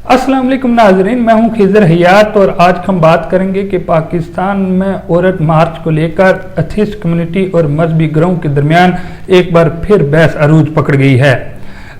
अस्सलाम वालेकुम नाज़रीन, मैं हूं खिज़र हयात और आज हम बात करेंगे कि पाकिस्तान में औरत मार्च को लेकर एथिस्ट कम्युनिटी और मजहबी ग्रोह के दरमियान एक बार फिर बहस अरूज पकड़ गई है।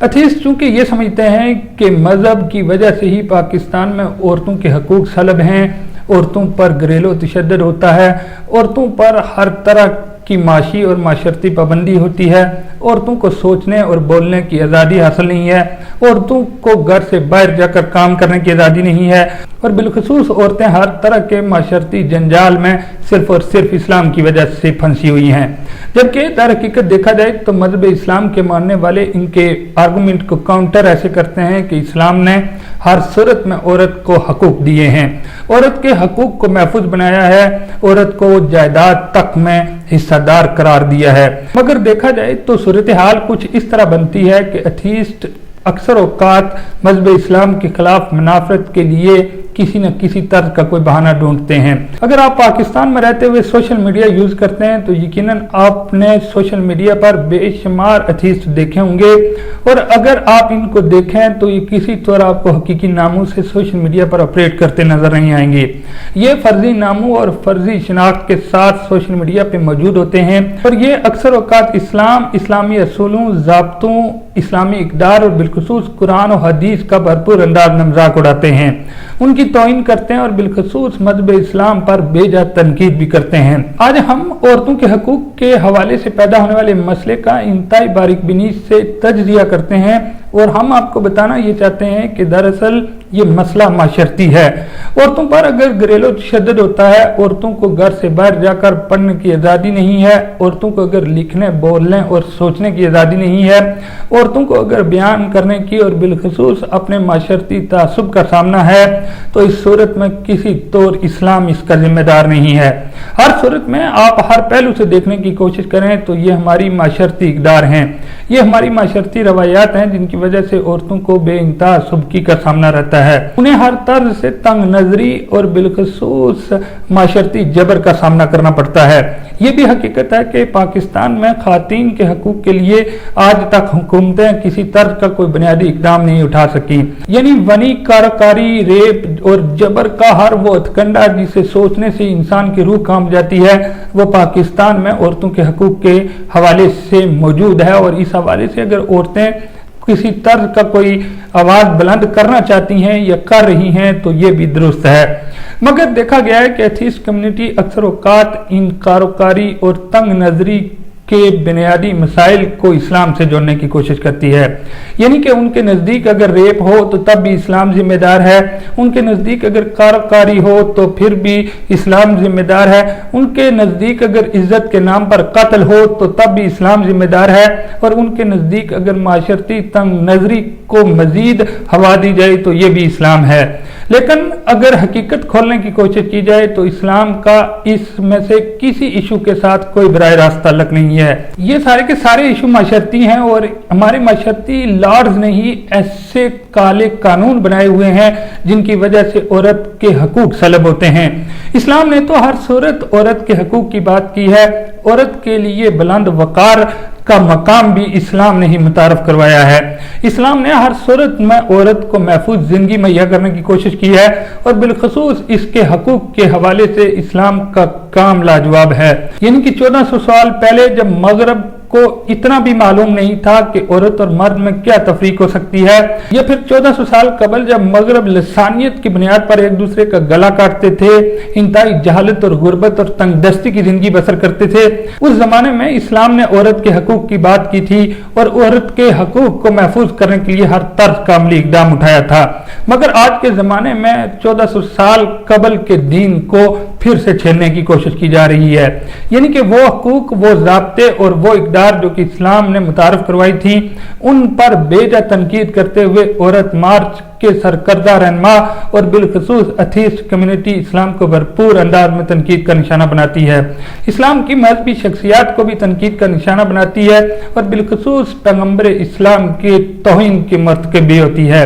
एथिस्ट चूँकि ये समझते हैं कि मज़हब की वजह से ही पाकिस्तान में औरतों के हकूक़ सलब हैं, औरतों पर घरेलू तशद्दुद होता है, औरतों पर हर तरह की माशी और माशरती पाबंदी होती है, औरतों को सोचने और बोलने की आज़ादी हासिल नहीं है, औरतों को घर से बाहर जाकर काम करने की आज़ादी नहीं है और बिलखुसूस औरतें हर तरह के माशरती जंजाल में सिर्फ और सिर्फ इस्लाम की वजह से फंसी हुई हैं। जबकि दर हकीकत देखा जाए तो मजहब इस्लाम के मानने वाले इनके आर्गूमेंट को काउंटर ऐसे करते हैं कि इस्लाम ने हर सूरत में औरत को हकूक दिए हैं, औरत के हकूक को महफूज बनाया है, औरत को जायदाद तक में हिस्सेदार करार दिया है। मगर देखा जाए तो सूरत हाल कुछ इस तरह बनती है कि एथिस्ट अक्सर औकात मजहब इस्लाम के खिलाफ मुनाफरत के लिए किसी न किसी तर्ज का कोई बहाना ढूंढते हैं। अगर आप पाकिस्तान में रहते हुए सोशल मीडिया यूज करते हैं तो यकीनन आपने सोशल मीडिया पर बेशुमार एथिस्ट देखे होंगे और अगर आप इनको देखें तो ये किसी तरह आपको हकीकी नामों से सोशल मीडिया पर ऑपरेट करते नजर नहीं आएंगे। ये फर्जी नामों और फर्जी शनाख्त के साथ सोशल मीडिया पे मौजूद होते हैं और ये अक्सर औकात इस्लाम, इस्लामी असूलों, ज़ाब्तों, इस्लामी इक़दार और बिलखुसूस कुरान और हदीस का भरपूर अंदाज में मजाक उड़ाते हैं, उनकी तौहीन करते हैं और बिलखुसूस मजहब इस्लाम पर बेजा तनकीद भी करते हैं। आज हम औरतों के हकूक के हवाले से पैदा होने वाले मसले का इंतहाई बारीकबीनी से तजज़िया करते हैं और हम आपको बताना ये चाहते हैं कि दरअसल ये मसला माशरती है। औरतों पर अगर घरेलू तशद्दुद होता है, औरतों को घर से बाहर जाकर पढ़ने की आज़ादी नहीं है, औरतों को अगर लिखने, बोलने और सोचने की आज़ादी नहीं है, औरतों को अगर बयान करने की और बिलखुसूस अपने माशरती तासुब का सामना है, तो इस सूरत में किसी तौर इस्लाम इसका जिम्मेदार नहीं है। हर सूरत में आप हर पहलू से देखने की कोशिश करें तो ये हमारी माशरती इक़दार हैं, ये हमारी माशरती रवायात हैं जिनकी वजह से औरतों को बेइंतहा सुबकी का सामना रहता है। उन्हें हर तर्ज से तंग नजरी और बिलखुसूस माशरती जबर का सामना करना पड़ता है। ये भी हकीकत है कि पाकिस्तान में खातीन के हकूक के लिए आज तक हुकूमतें किसी तर्ज का कोई बुनियादी इकदाम नहीं उठा सकी। यानी वनी कारकारी, रेप और जबर का हर वो हथकंडा जिसे सोचने से इंसान की रूह कांप जाती है, वो पाकिस्तान में औरतों के हकूक के हवाले से मौजूद है। और इस हवाले से अगर औरतें किसी तर्ज का कोई आवाज बुलंद करना चाहती हैं या कर रही हैं तो ये भी दुरुस्त है। मगर देखा गया है कि एथिस्ट कम्युनिटी अक्सर औकात इन कारोकारी और तंग नजरी के बुनियादी मसाइल को इस्लाम से जोड़ने की कोशिश करती है। यानी कि उनके नज़दीक अगर रेप हो तो तब भी इस्लाम जिम्मेदार है, उनके नज़दीक अगर कारोकारी हो तो फिर भी इस्लाम जिम्मेदार है, उनके नज़दीक अगर इज्जत के नाम पर कत्ल हो तो तब भी इस्लाम जिम्मेदार है और उनके नज़दीक अगर माशरती तंग नजरी को मजीद हवा दी जाए तो ये भी इस्लाम है। लेकिन अगर हकीकत खोलने की कोशिश की जाए तो इस्लाम का इसमें से किसी इशू के साथ कोई बराह रास्त ताल्लुक नहीं है। ये सारे के सारे इशू माशरती हैं और हमारे माशरती लॉर्ड्स ने ही ऐसे काले कानून बनाए हुए हैं जिनकी वजह से औरत के हकूक सलब होते हैं। इस्लाम ने तो हर सूरत औरत के हकूक की बात की है, औरत के लिए बुलंद वकार का मकाम भी इस्लाम ने ही मुतारफ करवाया है। इस्लाम ने हर सूरत में औरत को महफूज जिंदगी मुहैया करने की कोशिश की है और बिलखुसूस इसके हकूक के हवाले से इस्लाम का काम लाजवाब है। यानी कि 1400 साल पहले जब मगरब को इतना भी मालूम नहीं था कि औरत और मर्द में क्या तफरीक हो सकती है, या फिर 1400 साल कबल जब मगरब लसानियत की बुनियाद पर एक दूसरे का गला काटते थे, इंतहाई जहालत और गुर्बत और तंगदस्ती की जिंदगी बसर करते थे, उस जमाने में इस्लाम ने औरत के हकूक की बात की थी और औरत के हकूक को महफूज करने के लिए हर तर्ज का अमली इकदाम उठाया था। मगर आज के जमाने में 1400 साल कबल के दीन को फिर से छेड़ने की कोशिश की जा रही है। यानी कि वो हकूक, वो ज़ाब्ते और वो इक़दार जो कि इस्लाम ने मुतारफ करवाई थी, उन पर बेजा तनकीद करते हुए औरत मार्च के सरकर्दा रहनुमा और बिलखुसूस एथिस्ट कम्युनिटी इस्लाम को भरपूर अंदाज में तनकीद का निशाना बनाती है, इस्लाम की मजहबी शख्सियात को भी तनकीद का निशाना बनाती है और बिलखुसूस पैगंबर इस्लाम के तौहीन की मर्तकबी होती है।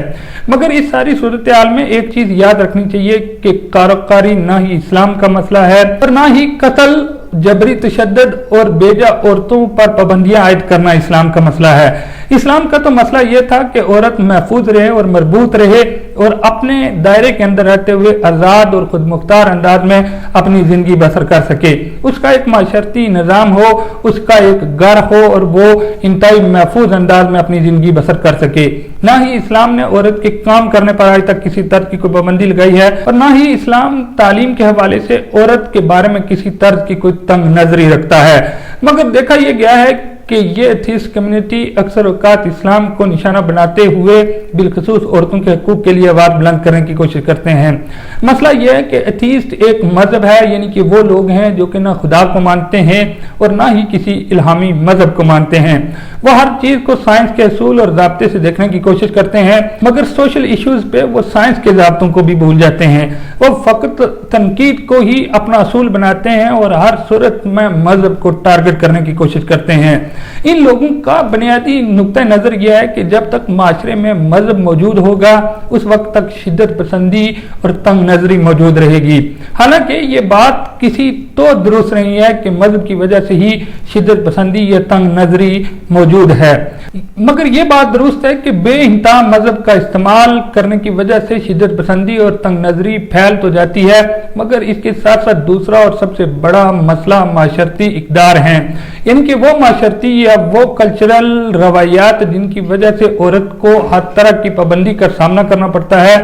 मगर इस सारी सूरत हाल में एक चीज याद रखनी चाहिए कि कारोकारी ना ही इस्लाम का मसला है और ना ही कत्ल, जबरी तशद्दुद और बेजा औरतों पर पाबंदियां आयद करना इस्लाम का मसला है। इस्लाम का तो मसला यह था कि औरत महफूज रहे और मरबूत रहे, और अपने दायरे के अंदर रहते हुए आज़ाद और खुद मुख्तार अंदाज में अपनी ज़िंदगी बसर कर सके, उसका एक माशरती निज़ाम हो, उसका एक घर हो और वो इंतहाई महफूज अंदाज में अपनी ज़िंदगी बसर कर सके। ना ही इस्लाम ने औरत के काम करने पर आज तक किसी तर्ज की कोई पाबंदी लगाई है और ना ही इस्लाम तालीम के हवाले से औरत के बारे में किसी तर्ज की कोई तंग नजरी रखता है। मगर देखा यह गया है कि ये एथीस्ट कम्युनिटी अक्सर औकात इस्लाम को निशाना बनाते हुए बिलखसूस औरतों के हकूक के लिए आवाज़ बुलंद करने की कोशिश करते हैं। मसला यह है कि एथीस्ट एक मजहब है, यानी कि वो लोग हैं जो कि ना खुदा को मानते हैं और ना ही किसी इल्हामी मजहब को मानते हैं। वो हर चीज़ को साइंस के असूल और ज़ाब्ते से देखने की कोशिश करते हैं, मगर सोशल इश्यूज़ पे वो साइंस के ज़ाब्तों को भी भूल जाते हैं। वो फ़कत तनकीद को ही अपना असूल बनाते हैं और हर सूरत में मजहब को टारगेट करने की कोशिश करते हैं। इन लोगों का बुनियादी नुक्ता नजर यह है कि जब तक माशरे में मजहब मौजूद होगा उस वक्त तक शिद्दत पसंदी और तंग नजरी मौजूद रहेगी। हालांकि ये बात किसी तो दुरुस्त नहीं है कि मजहब की वजह से ही शिद्दत पसंदी या तंग नजरी मौजूद है, मगर ये बात दुरुस्त है कि बेइंतहा मजहब का इस्तेमाल करने की वजह से शिद्दत पसंदी और तंग नजरी फैल तो जाती है, मगर इसके साथ साथ दूसरा और सबसे बड़ा मसला माशरती इक़दार हैं, यानी कि वो माशरती या वो कल्चरल रवायात जिनकी वजह से औरत को हर तरह की पाबंदी का सामना करना पड़ता है,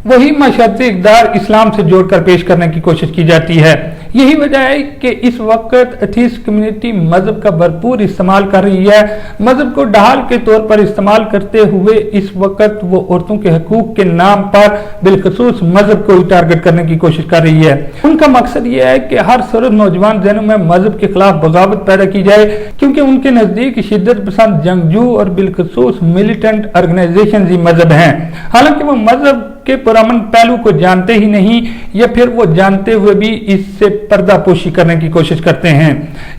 वही माशरती इक़दार इस्लाम से जोड़कर पेश करने की कोशिश की जाती है। यही वजह है कि इस वक्त एथीस्ट कम्युनिटी मजहब का भरपूर इस्तेमाल कर रही है। मजहब को ढाल के तौर पर इस्तेमाल करते हुए इस वक्त वो औरतों के हकूक के नाम पर बिलखसूस मजहब को ही टारगेट करने की कोशिश कर रही है। उनका मकसद ये है कि हर सूरत नौजवान जहनों में मजहब के खिलाफ बगावत पैदा की जाए, क्योंकि उनके नजदीक शिद्दत पसंद जंगजू और बिलखसूस मिलिटेंट ऑर्गेनाइजेशन ही मजहब हैं। हालांकि वो मजहब के पुरअमन पहलू को जानते ही नहीं या फिर वो जानते हुए भी इससे पर्दापोशी करने की कोशिश करते हैं।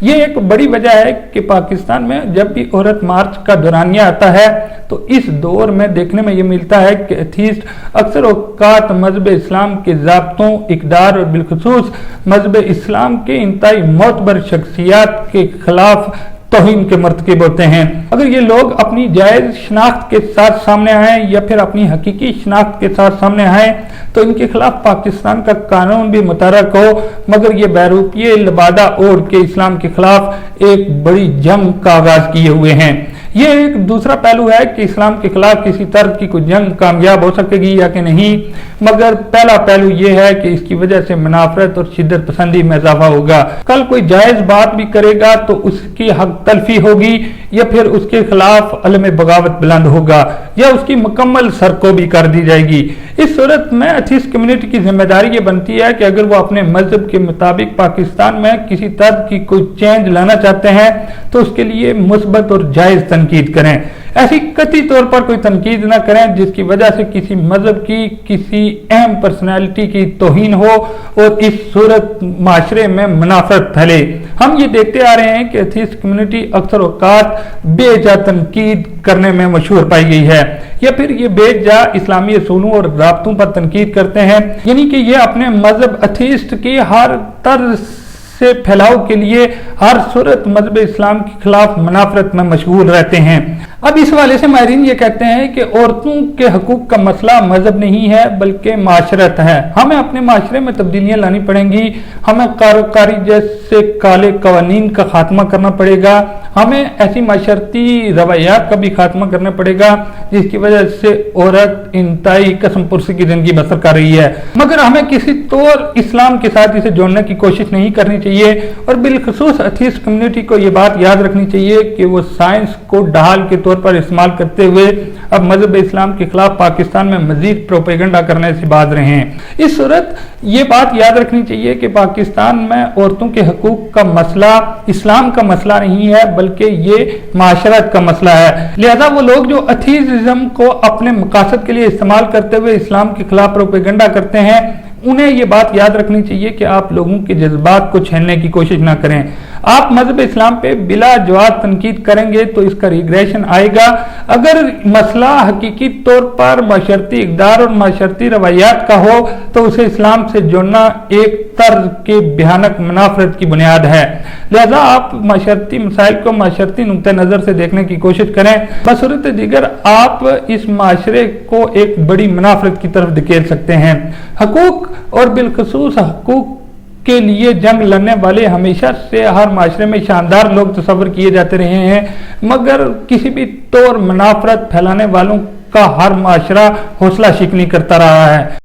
ये एक बड़ी वजह है कि पाकिस्तान में जब भी औरत मार्च का दौरानिया आता है तो इस दौर में देखने में ये मिलता है कि एथीस्ट अक्सर औकात मजहब इस्लाम के ज़ाब्तों, इक़दार और बिलखसूस मजहब इस्लाम के इंतहाई मोतबर शख्सियात के खिलाफ तौहीन के मर्तकब होते हैं। अगर ये लोग अपनी जायज़ शनाख्त के साथ सामने आए या फिर अपनी हकीकी शनाख्त के साथ सामने आए तो इनके खिलाफ पाकिस्तान का कानून भी मुतहर्रिक हो, मगर ये बैरूपिये लबादा ओढ़ के इस्लाम के खिलाफ एक बड़ी जंग का आगाज किए हुए हैं। ये एक दूसरा पहलू है कि इस्लाम के खिलाफ किसी तरह की कोई जंग कामयाब हो सकेगी या कि नहीं, मगर पहला पहलू ये है कि इसकी वजह से मुनाफरत और शिद्दत पसंदी में इजाफा होगा। कल कोई जायज बात भी करेगा तो उसकी हक तलफी होगी या फिर उसके खिलाफ अलम बगावत बुलंद होगा या उसकी मुकम्मल सरकोबी कर दी जाएगी। इस सूरत में एथीस्ट कम्युनिटी की जिम्मेदारी ये बनती है कि अगर वो अपने मजहब के मुताबिक पाकिस्तान में किसी तरह की कोई चेंज लाना चाहते हैं तो उसके लिए मुस्बत और जायज तनकीद करें। ऐसी कतई तौर पर कोई तनकीद न करें जिसकी वजह से किसी मजहब की, किसी अहम पर्सनैलिटी की तौहीन हो और इस सूरत माशरे में मुनाफरत फैले। हम ये देखते आ रहे हैं कि एथीस्ट कम्युनिटी अक्सर औकात बेजा तनकीद करने में मशहूर पाई गई है या फिर ये बेजा इस्लामी असूलों और राब्तों पर तनकीद करते हैं, यानी कि ये अपने मजहब एथीस्ट की हर तर्ज से फैलाव के लिए हर सूरत मजहब इस्लाम के खिलाफ मुनाफरत में मशगूल रहते हैं। अब इस वाले से माहिरीन ये कहते हैं कि औरतों के हकूक का मसला मजहब नहीं है बल्कि माशरत है। हमें अपने माशरे में तब्दीलियां लानी पड़ेंगी, हमें कारोकारी जैसे काले कवानीन का खात्मा करना पड़ेगा, हमें ऐसी माशरती रवैयात का भी खात्मा करना पड़ेगा जिसकी वजह से औरत इंतहाई कसम पुरसी की जिंदगी बसर कर रही है, मगर हमें किसी तौर इस्लाम के साथ इसे जोड़ने की कोशिश नहीं करनी चाहिए। और बिलखसूस एथीस्ट कम्युनिटी को ये बात याद रखनी चाहिए कि वो साइंस को ढाल के तौर पर इस्तेमाल करते हुए अब मजहब इस्लाम के खिलाफ पाकिस्तान में मजीद प्रोपेगेंडा करने से बाज रहे हैं। इस सूरत ये बात याद रखनी चाहिए कि पाकिस्तान में औरतों के हकूक का मसला इस्लाम का मसला नहीं है बल्कि ये माशरत का मसला है। लिहाजा वो लोग जो एथीज़म को अपने मकासद के लिए इस्तेमाल करते हुए इस्लाम के खिलाफ प्रोपेगेंडा करते हैं, उन्हें ये बात याद रखनी चाहिए कि आप लोगों के जज्बात को छीनने की कोशिश ना करें। آپ مذہب اسلام پہ بلا جواز تنقید کریں گے تو اس کا ریگریشن آئے گا۔ اگر مسئلہ حقیقی طور پر معاشرتی اقدار اور معاشرتی روایات کا ہو تو اسے اسلام سے جوڑنا ایک طرز کے بھیانک منافرت کی بنیاد ہے۔ لہذا آپ معاشرتی مسائل کو معاشرتی نقطہ نظر سے دیکھنے کی کوشش کریں، بصورت دیگر آپ اس معاشرے کو ایک بڑی منافرت کی طرف دھکیل سکتے ہیں۔ حقوق اور بالخصوص حقوق کے لیے جنگ لڑنے والے ہمیشہ سے ہر معاشرے میں شاندار لوگ تصور کیے جاتے رہے ہیں، مگر کسی بھی طور منافرت پھیلانے والوں کا ہر معاشرہ حوصلہ شکنی کرتا رہا ہے۔